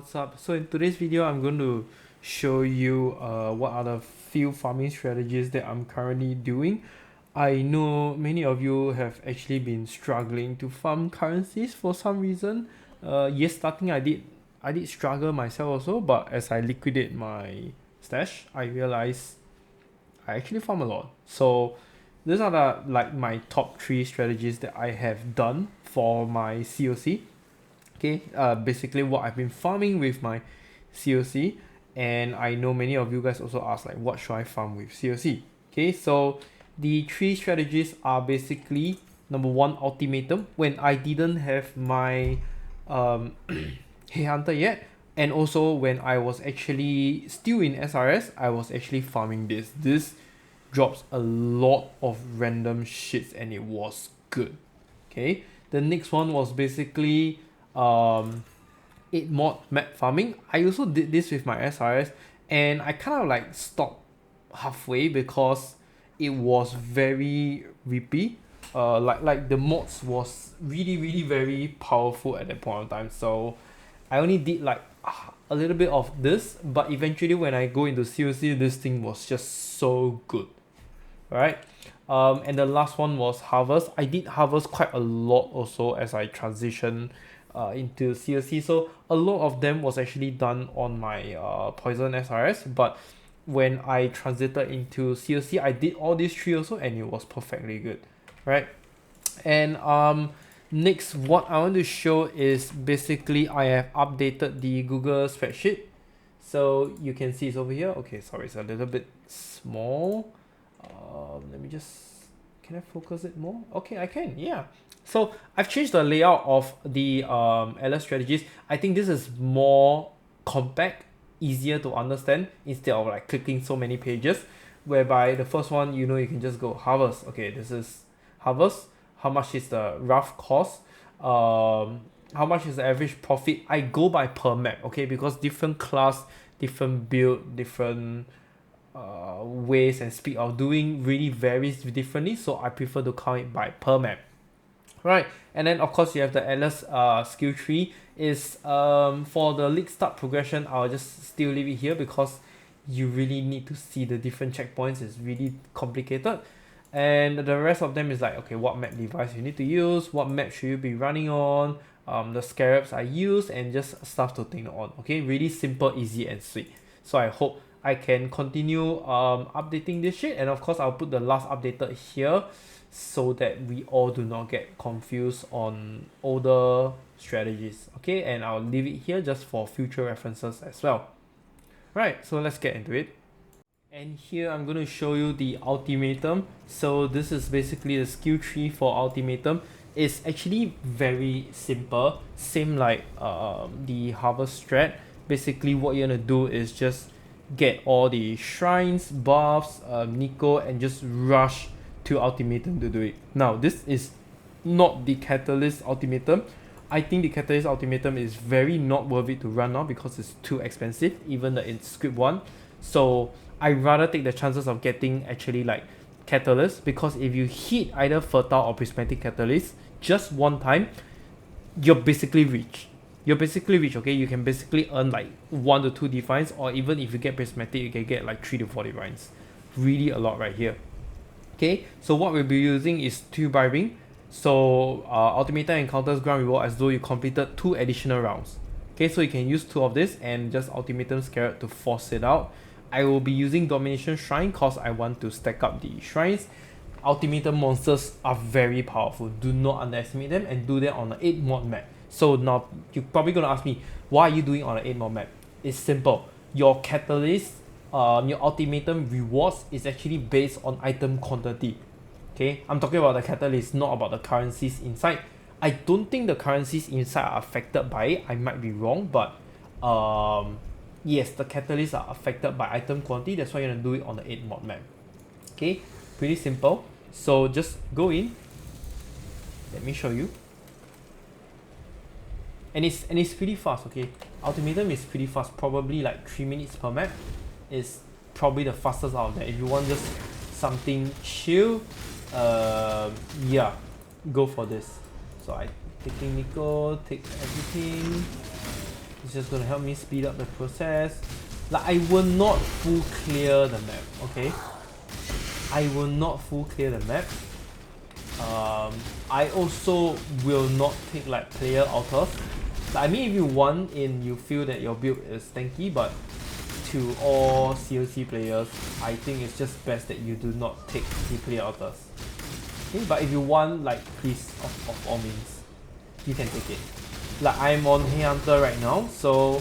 what's up? So in today's video I'm going to show you what are the few farming strategies that I'm currently doing. I know many of you have actually been struggling to farm currencies for some reason. Yes, starting I did struggle myself also, but as I liquidate my stash, I realized I actually farm a lot. So these are my top 3 strategies that I have done for my COC. Okay, basically what I've been farming with my COC, and I know many of you guys also ask like what should I farm with COC. Okay, so the 3 strategies are basically number 1, Ultimatum, when I didn't have my Hey Hunter yet, and also when I was actually still in SRS, I was actually farming this drops a lot of random shits and it was good. Okay, the next one was basically 8 mod map farming. I also did this with my SRS, and I kind of like stopped halfway because it was very rippy. Like the mods was really very powerful at that point of time. So I only did like a little bit of this, but eventually when I go into COC, this thing was just so good, right? And the last one was harvest. I did harvest quite a lot also as I transition into COC. So a lot of them was actually done on my poison SRS, but when I transited into COC, I did all these 3 also, and it was perfectly good, right? And next, what I want to show is basically I have updated the Google spreadsheet. So you can see it's over here. Okay, sorry, it's a little bit small. Let me just, can I focus it more? Okay, I can, yeah. So I've changed the layout of the LS strategies. I think this is more compact, easier to understand instead of like clicking so many pages, whereby the first one, you know, you can just go harvest. Okay, this is harvest. How much is the rough cost? How much is the average profit? I go by per map, okay, because different class, different build, different ways and speed of doing really varies differently, so I prefer to count it by per map, right? And then of course you have the LS skill tree. Is for the league start progression, I'll just still leave it here because you really need to see the different checkpoints. It's really complicated. And the rest of them is like, okay, what map device you need to use, what map should you be running on, the scarabs I use, and just stuff to think on. Okay, really simple, easy and sweet. So I hope I can continue updating this shit, and of course I'll put the last updated here so that we all do not get confused on older strategies. Okay, and I'll leave it here just for future references as well. Right, so let's get into it. And here I'm going to show you the Ultimatum. So this is basically the skill tree for Ultimatum. It's actually very simple, same like the harvest strat. Basically what you're gonna do is just get all the shrines, buffs, Nico, and just rush to Ultimatum to do it. Now this is not the Catalyst Ultimatum. I think the Catalyst Ultimatum is very not worth it to run now because it's too expensive, even the script one. So I rather take the chances of getting actually like Catalyst, because if you hit either Fertile or Prismatic Catalyst just one time, you're basically rich. Okay? You can basically earn like 1 to 2 defines, or even if you get Prismatic, you can get like 3 to 4 defines. Really a lot right here. Okay, so what we'll be using is 2 bribing. So Ultimatum encounters ground reward as though you completed 2 additional rounds. Okay, so you can use 2 of this and just Ultimatum Scarab to force it out. I will be using Domination Shrine because I want to stack up the shrines. Ultimatum monsters are very powerful. Do not underestimate them, and do that on an 8 mod map. So now you're probably gonna ask me, why are you doing on an 8 mod map? It's simple. Your catalyst, your Ultimatum rewards is actually based on item quantity. Okay, I'm talking about the catalyst, not about the currencies inside. I don't think the currencies inside are affected by it. I might be wrong, but yes, the catalysts are affected by item quantity. That's why you're gonna do it on the 8 mod map. Okay, pretty simple. So just go in. Let me show you. And it's pretty fast. Okay, Ultimatum is pretty fast. Probably like 3 minutes per map. Is probably the fastest out there. If you want just something chill, yeah, go for this. So I taking Nico, take everything. It's just gonna help me speed up the process. Like, I will not full clear the map, okay? I will not full clear the map. I also will not take like player alters. Like, I mean, if you want and you feel that your build is tanky, but to all COC players, I think it's just best that you do not take the player alters. Okay, but if you want, like, please, of all means, you can take it. Like, I'm on Hey Hunter right now, so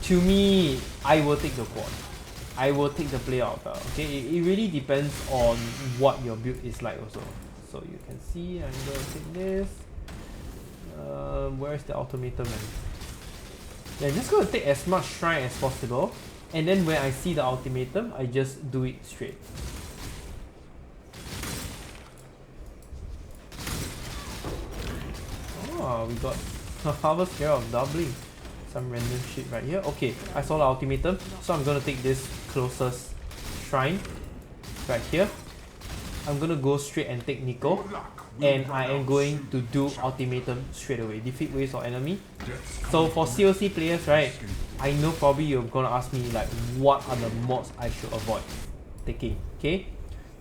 to me, I will take the quad. I will take the player alter. Okay, it really depends on what your build is like also. So you can see, I'm gonna take this. Where's the Ultimatum, man? Yeah, I'm just gonna take as much shrine as possible, and then when I see the Ultimatum, I just do it straight. Oh, we got a Harvest Care of doubling. Some random shit right here. Okay, I saw the Ultimatum, so I'm gonna take this closest shrine right here. I'm gonna go straight and take Nico, and I am going to do Ultimatum straight away. Defeat waves of enemy. So for COC players, right, I know probably you're gonna ask me like, what are the mods I should avoid taking, okay?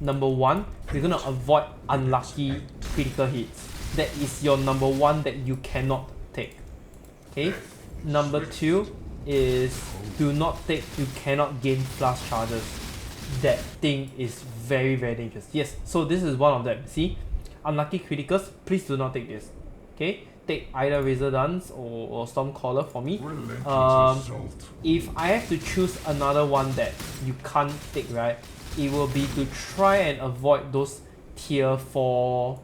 Number one, you're gonna avoid unlucky critical hits. That is your number one that you cannot take, okay? Number two is do not take, you cannot gain flash charges. That thing is very dangerous. Yes, so this is one of them. See, unlucky criticals, please do not take this. Okay, take either Razor Dance or Stormcaller for me. If I have to choose another one that you can't take, right, it will be to try and avoid those tier 4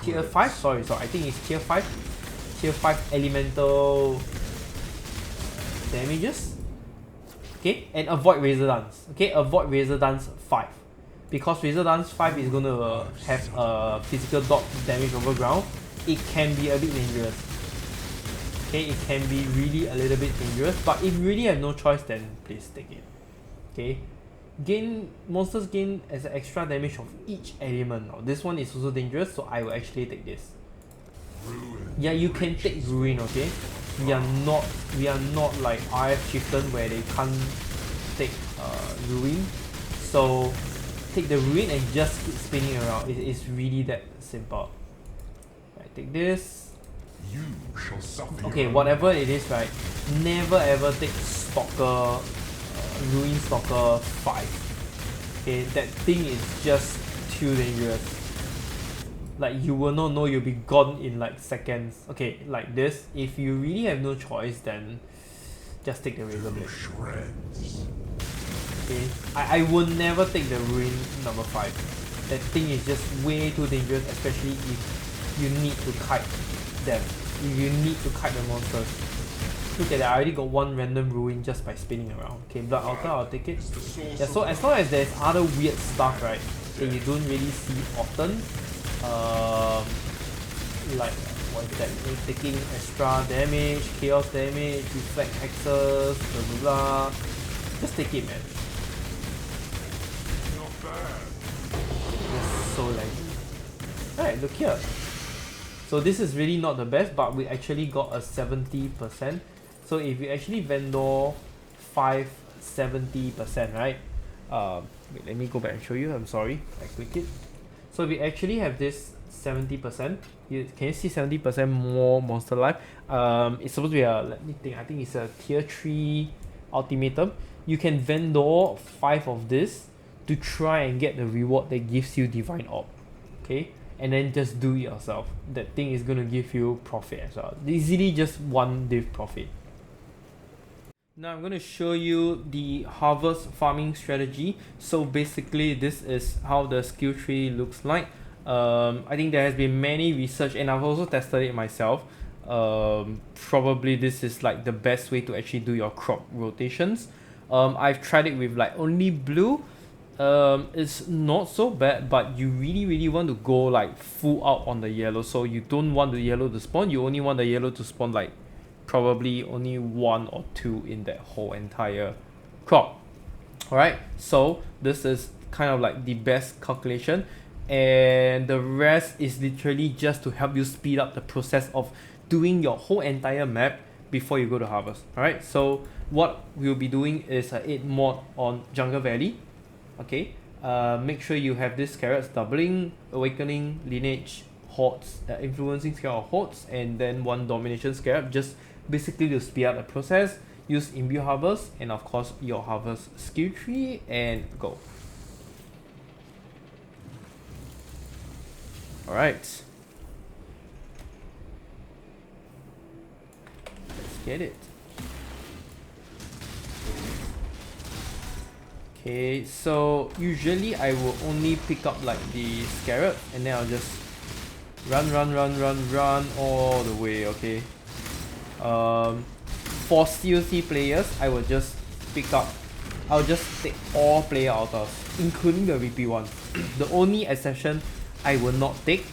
tier 5, sorry, I think it's tier 5 elemental damages. Okay, and avoid Razor Dance. Okay, avoid Razor Dance 5. Because Razor Dance 5 is going to have a physical dot damage over ground. It can be a bit dangerous. Okay, it can be really a little bit dangerous, but if you really have no choice, then please take it. Okay, monsters gain as an extra damage of each element. Now, this one is also dangerous, so I will actually take this. Yeah, you can take Ruin, okay? We are not like RF Chieftain where they can't take Ruin. So take the Ruin and just keep spinning around. It's really that simple. I take this. Okay, whatever it is, right? Never ever take Stalker, Ruin Stalker 5. Okay, that thing is just too dangerous. Like, you will not know, you'll be gone in like seconds. Okay, like this, if you really have no choice, then just take the Razor Blade. Okay, I will never take the Ruin number 5. That thing is just way too dangerous, especially if you need to kite them. If you need to kite the monsters. Look at that, I already got one random Ruin just by spinning around. Okay, Blood Altar, I'll take it. Yeah, so as long as there's other weird stuff, right, that you don't really see often, like, what is that? Taking extra damage, chaos damage, reflect hexes, blah blah blah. Just take it, man. It's so laggy. Alright, look here. So this is really not the best, but we actually got a 70%. So if you actually vendor 570%, right? Wait, let me go back and show you. I'm sorry, I click it. So we actually have this 70%. Can you see 70% more monster life? It's supposed to be a, let me think, I think it's a tier 3 ultimatum. You can vendor 5 of this to try and get the reward that gives you Divine Orb. Okay? And then just do it yourself. That thing is gonna give you profit as well. Easily just 1 div profit. Now I'm going to show you the harvest farming strategy. So basically this is how the skill tree looks like. I think there has been many research and I've also tested it myself. Probably this is like the best way to actually do your crop rotations. I've tried it with like only blue. It's not so bad, but you really want to go like full out on the yellow. So you don't want the yellow to spawn, you only want the yellow to spawn like probably only 1 or 2 in that whole entire crop. Alright, so this is kind of like the best calculation, and the rest is literally just to help you speed up the process of doing your whole entire map before you go to harvest. Alright, so what we'll be doing is a 8 mod on Jungle Valley. Okay, make sure you have these carrots: doubling, awakening, lineage, hordes, influencing scarab of hordes, and then 1 domination scarab, just basically to speed up the process. Use imbue harvest, and of course your harvest skill tree, and go. Alright, let's get it. Okay, so usually I will only pick up like the scarab, and then I'll just run all the way. Okay, for COC players, I will just I'll just take all player altars, including the rippy one. The only exception I will not take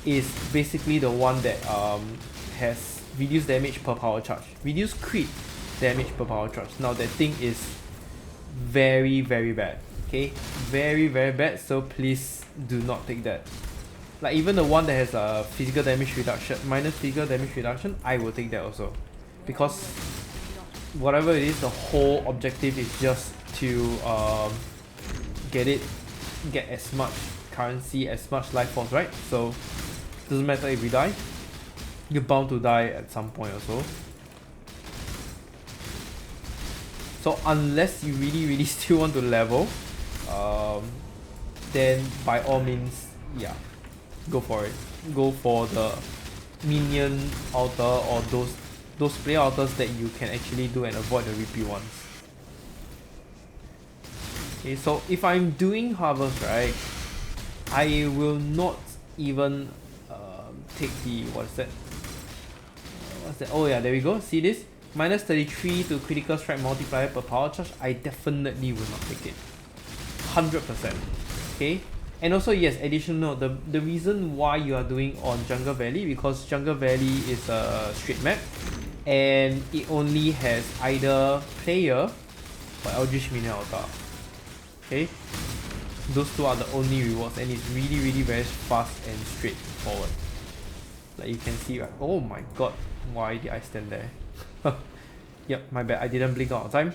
is basically the one that has reduced damage per power charge, reduced crit damage per power charge. Now that thing is very bad. Okay, very bad, so please do not take that. Like even the one that has a physical damage reduction, minus physical damage reduction, I will take that also, because whatever it is, the whole objective is just to get as much currency, as much life force, right? So doesn't matter if we die, you're bound to die at some point also. So unless you really still want to level, then by all means, yeah, go for it. Go for the minion altar, or those player altars that you can actually do and avoid the rippy ones. Okay, so if I'm doing harvest, right, I will not even take the, what's that? Oh yeah, there we go. See this? Minus 33 to critical strike multiplier per power charge. I definitely will not take it. 100%. Okay? And also, yes, additional note, the reason why you are doing on Jungle Valley, because Jungle Valley is a straight map, and it only has either player or Eldritch Minion Altar. Okay? Those two are the only rewards, and it's really very fast and straightforward. Like you can see, right? Oh my god, why did I stand there? Yep, my bad, I didn't blink out of time.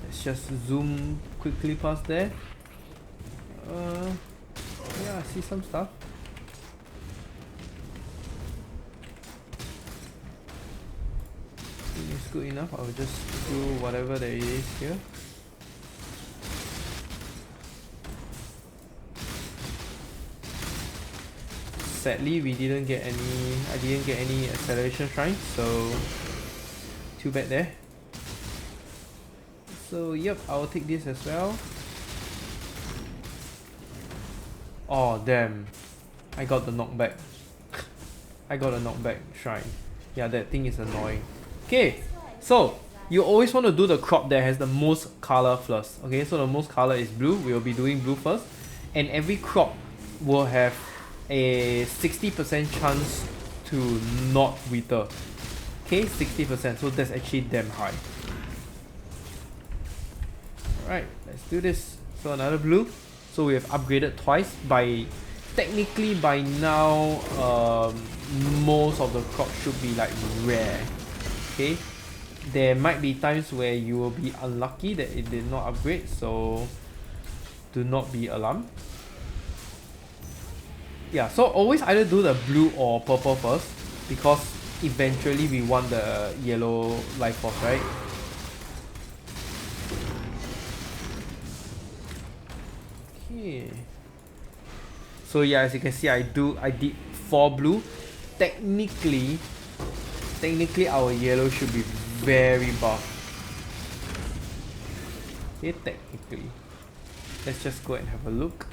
Let's just zoom quickly past there. Yeah, I see some stuff. I think it's good enough. I'll just do whatever there is here. Sadly, I didn't get any acceleration shrine, so too bad there. So yep, I'll take this as well. Oh damn, I got the knockback. I got a knockback shrine. Yeah, that thing is annoying. Okay, so you always want to do the crop that has the most color first. Okay, so the most color is blue. We'll be doing blue first, and every crop will have a 60% chance to not wither. Okay, 60%, so that's actually damn high. Alright, let's do this. So another blue. So we have upgraded twice. Technically by now, most of the crops should be like rare. Okay, there might be times where you will be unlucky that it did not upgrade, so do not be alarmed. Yeah, so always either do the blue or purple first, because eventually we want the yellow life force, right? Okay. So yeah, as you can see, I did 4 blue. Technically our yellow should be very buff. Okay, technically. Let's just go and have a look.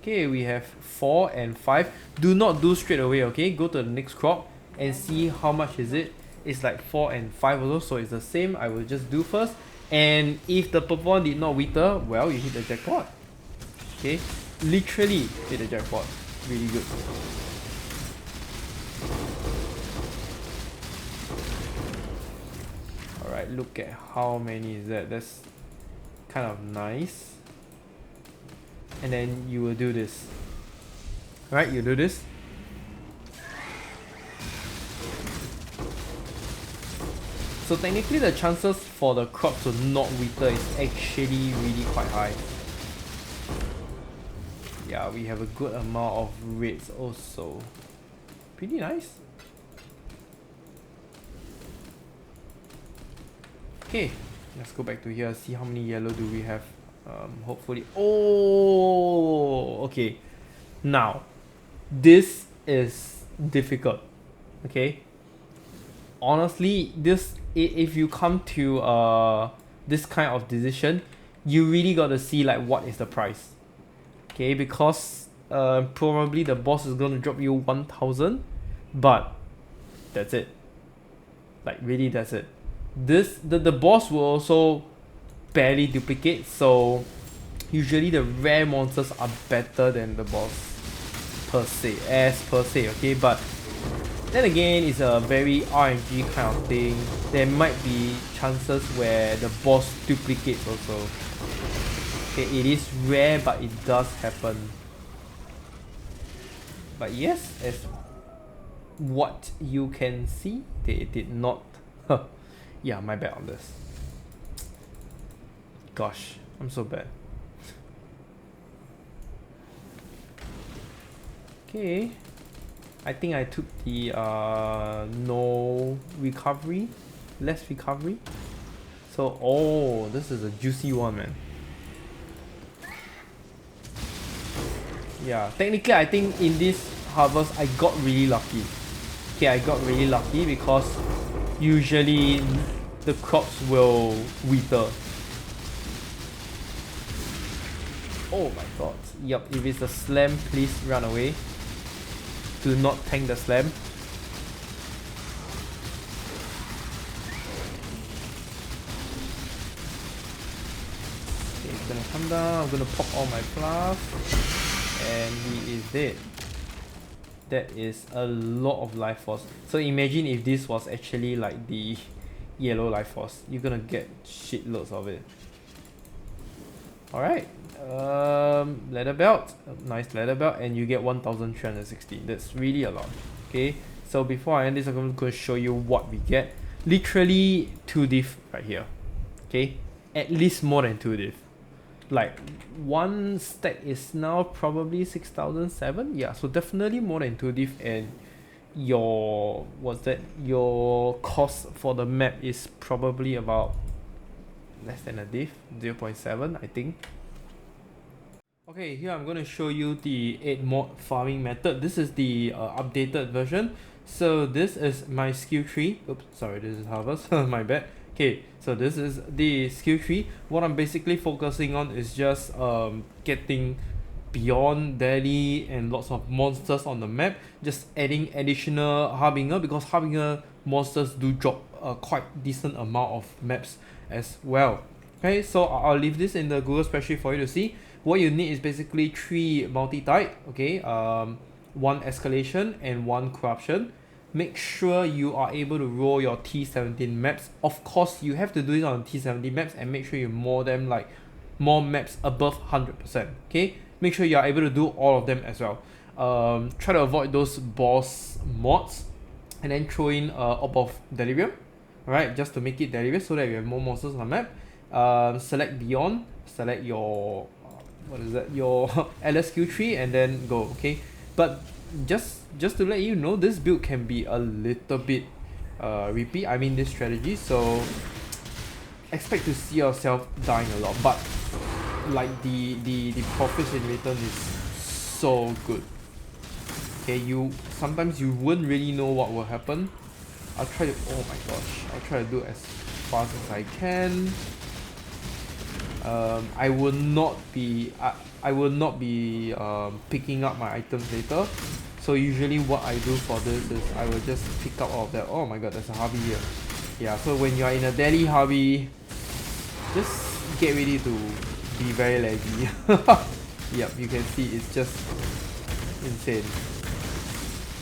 Okay, we have 4 and 5. Do not do straight away, okay? Go to the next crop and see how much is it. It's like 4 and 5 also, so it's the same. I will just do first. And if the purple one did not wither, well, you hit the jackpot. Okay, literally hit the jackpot. Really good. Alright, look at how many is that. That's kind of nice. And then you will do this. Right, you do this. So technically the chances for the crop to not wither is actually really quite high. Yeah, we have a good amount of reds also. Pretty nice. Okay, let's go back to here, see how many yellow do we have. Hopefully. Oh, okay. Now, this is difficult. Okay. Honestly, if you come to this kind of decision, you really gotta see like what is the price. Okay, because probably the boss is gonna drop you 1,000, but that's it. Like really, that's it. The boss will also barely duplicate, so usually the rare monsters are better than the boss per se, okay? But then again, it's a very RNG kind of thing. There might be chances where the boss duplicates also. Okay, it is rare, but it does happen. But yes, as what you can see, they did not. Yeah, my bad on this. Gosh, I'm so bad. Okay, I think I took the no recovery, less recovery. So, oh, this is a juicy one, man. Yeah, technically I think in this harvest I got really lucky. Okay, I got really lucky because usually the crops will wither. Oh my god. Yup, if it's a slam, please run away. Do not tank the slam. Okay, he's gonna come down. I'm gonna pop all my fluff. And he is dead. That is a lot of life force. So imagine if this was actually like the yellow life force. You're gonna get shitloads of it. Alright. Leather belt. Nice leather belt. And you get 1,360. That's really a lot. Okay. So before I end this, I'm going to show you what we get. Literally 2 diff right here. Okay. At least more than 2 diff. Like one stack is now probably 6,007. Yeah, so definitely more than 2 diff, and your your cost for the map is probably about less than a diff, 0.7 I think. Okay, here I'm going to show you the 8 mod farming method. This is the updated version. So this is my skill tree. Oops, sorry, this is harvest. My bad. Okay, so this is the skill tree. What I'm basically focusing on is just getting beyond daily and lots of monsters on the map. Just adding additional harbinger, because harbinger monsters do drop a quite decent amount of maps as well. Okay, so I'll leave this in the Google spreadsheet for you to see. What you need is basically 3 multi-type, okay, 1 escalation and 1 corruption. Make sure you are able to roll your T17 maps. Of course, you have to do it on T17 maps, and make sure you moor them like more maps above 100%. Okay, make sure you are able to do all of them as well. Try to avoid those boss mods, and then throw in Orb of Delirium, alright, just to make it delirious so that you have more monsters on the map. Select Beyond, select your your LS skill tree, and then go. Okay, but just to let you know, this build can be a little bit rippy. I mean, this strategy, so expect to see yourself dying a lot, but like the profits in return is so good. Okay, sometimes you wouldn't really know what will happen. I'll try to, oh my gosh, I'll try to do as fast as I can. I will not be picking up my items later. So usually what I do for this is I will just pick up all of that. Oh my god, there's a hobby here. Yeah, so when you are in a daily hobby, just get ready to be very laggy. Yep, you can see it's just insane.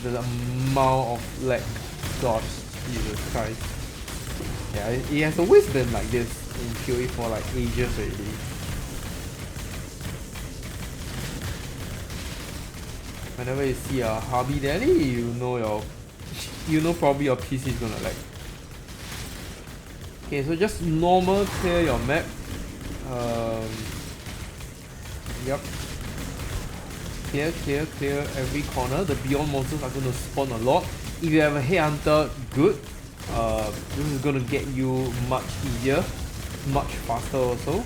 The amount of lag, gosh, Jesus Christ. Yeah, it has always been like this in PoE for like ages already. Whenever you see a Harvey Deli, you know probably your PC is gonna lag. Okay, so just normal clear your map. Yep. Clear every corner. The beyond monsters are gonna spawn a lot. If you have a headhunter, good. This is gonna get you much easier, much faster also.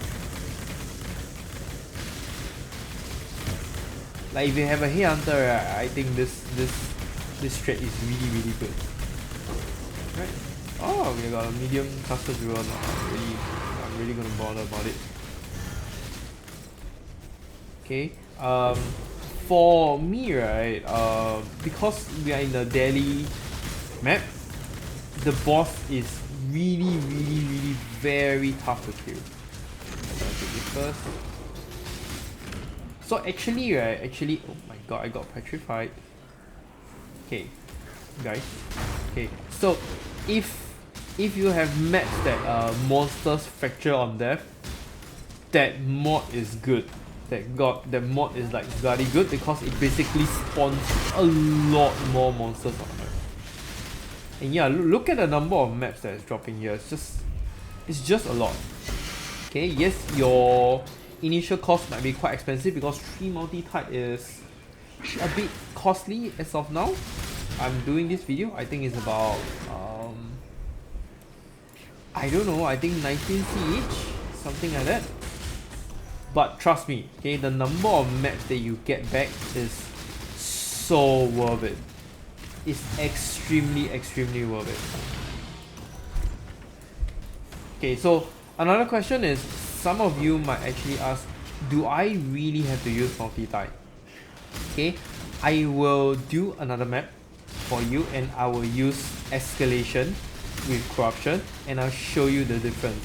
Like if you have a headhunter, I think this strat is really good. Right. Oh, we got a medium cluster drill. I'm really gonna bother about it. Okay. For me, right, because we are in the Delhi map, the boss is really very tough to kill. I'm gonna take this first. So actually, oh my god, I got petrified. Okay, guys. Okay, so if you have maps that monsters fracture on death, that mod is good. That mod is like bloody good because it basically spawns a lot more monsters on Earth. And yeah, look at the number of maps that is dropping here. It's just a lot. Okay, yes, your initial cost might be quite expensive because 3 multi-type is a bit costly as of now. I'm doing this video, I think it's about I don't know, I think 19C each, something like that. But trust me, okay, the number of maps that you get back is so worth it. It's extremely worth it. Okay, so another question is, some of you might actually ask, do I really have to use multi-type? Okay, I will do another map for you and I will use escalation with corruption and I'll show you the difference.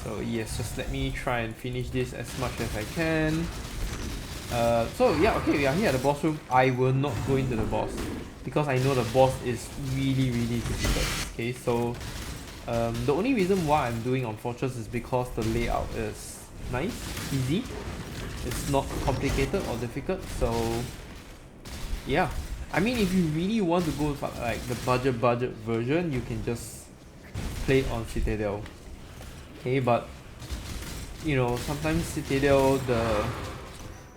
So yes, just let me try and finish this as much as I can. So yeah, okay, we are here at the boss room. I will not go into the boss because I know the boss is really difficult. Okay, so the only reason why I'm doing on Fortress is because the layout is nice, easy. It's not complicated or difficult. So yeah, I mean, if you really want to go for like the budget version, you can just play it on Citadel. Okay, but you know, sometimes Citadel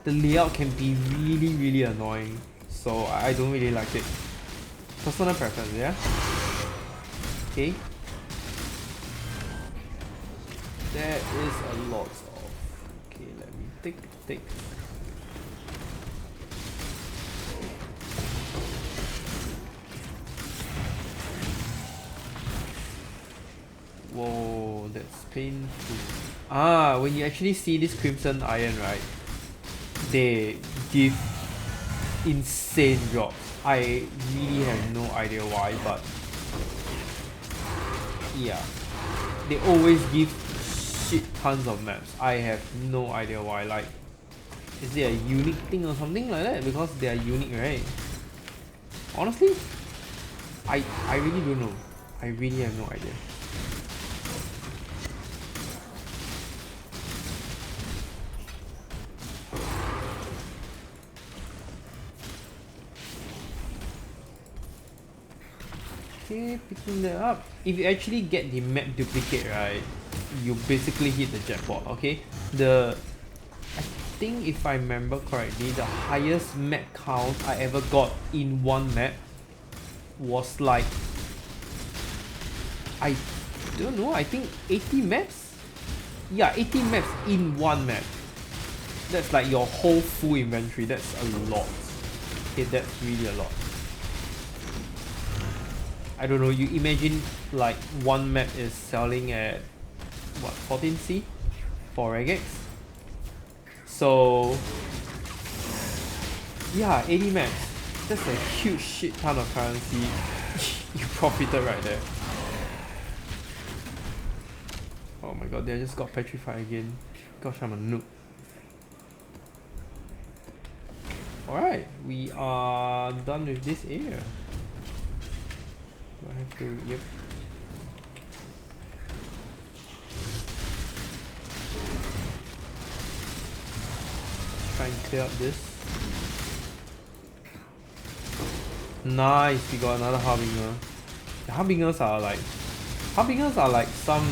the layout can be really annoying, so I don't really like it. Personal preference, yeah. Okay, there is a lot of. Okay, let me take. Whoa, that's painful. When you actually see this Crimson Iron, right, they give insane drops. I really have no idea why, but yeah, they always give shit tons of maps. I have no idea why. Like, is it a unique thing or something like that? Because they are unique, right? Honestly, I really don't know. I really have no idea. Okay, picking that up. If you actually get the map duplicate, right, you basically hit the jackpot. Okay, I think if I remember correctly, the highest map count I ever got in one map was like, I don't know, I think 80 maps? Yeah, 80 maps in one map. That's like your whole full inventory. That's a lot. Okay, that's really a lot. I don't know, you imagine like one map is selling at what, 14C for regex? So yeah, 80 maps. That's a huge shit ton of currency. You profited right there. Oh my god, they just got petrified again. Gosh, I'm a noob. Alright, we are done with this area. I have to, yep. clear up this. Nice, we got another Harbinger. The Harbingers are like some,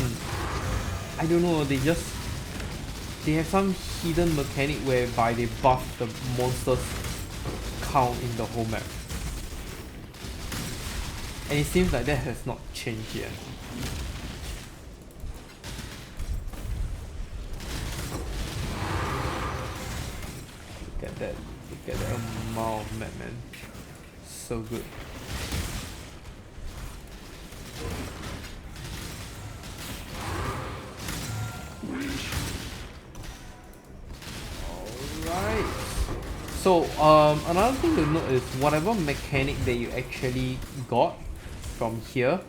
I don't know, they have some hidden mechanic whereby they buff the monsters count in the whole map. And it seems like that has not changed yet. Look at that. Look at the amount of map, man. So good. Alright. So another thing to note is whatever mechanic that you actually got from here,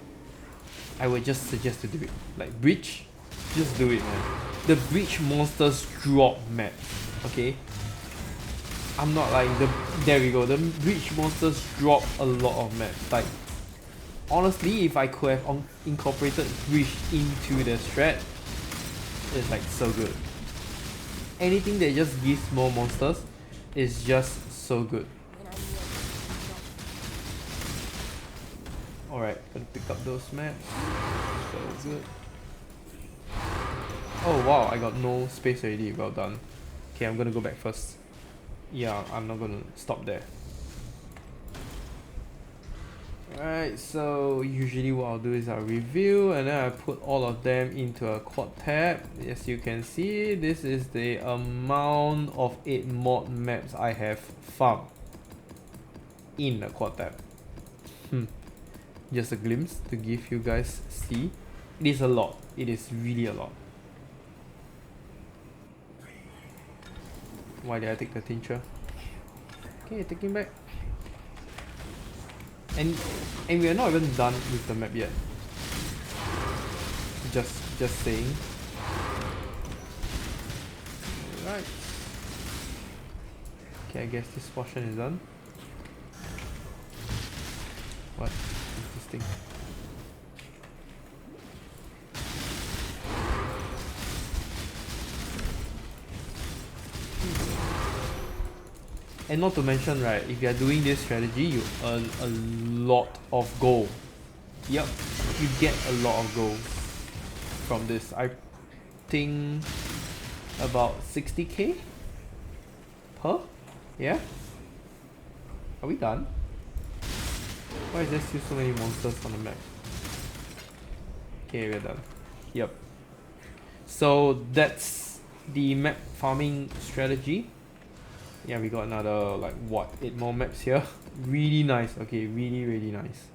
I would just suggest to do it. Like breach, just do it, man. The breach monsters drop maps, okay? I'm not like there we go. The breach monsters drop a lot of maps. Like honestly, if I could have incorporated breach into the strat, it's like so good. Anything that just gives more monsters is just so good. Alright, gotta pick up those maps. So good. Oh wow, I got no space already. Well done. Okay, I'm gonna go back first. Yeah, I'm not gonna stop there. Alright, so usually what I'll do is I'll review and then I put all of them into a quad tab. As you can see, this is the amount of 8 mod maps I have farmed in a quad tab. Just a glimpse to give you guys see. It is a lot. It is really a lot. Why did I take the tincture? Okay, taking back. And we are not even done with the map yet. Just saying. Alright. Okay, I guess this portion is done. What is this thing? And not to mention, right, if you are doing this strategy, you earn a lot of gold. Yep, you get a lot of gold from this. I think about 60k per? Yeah? Are we done? Why is there still so many monsters on the map? Okay, we're done. Yep. So that's the map farming strategy. Yeah, we got another like what 8 more maps here. Really nice. Okay, really nice.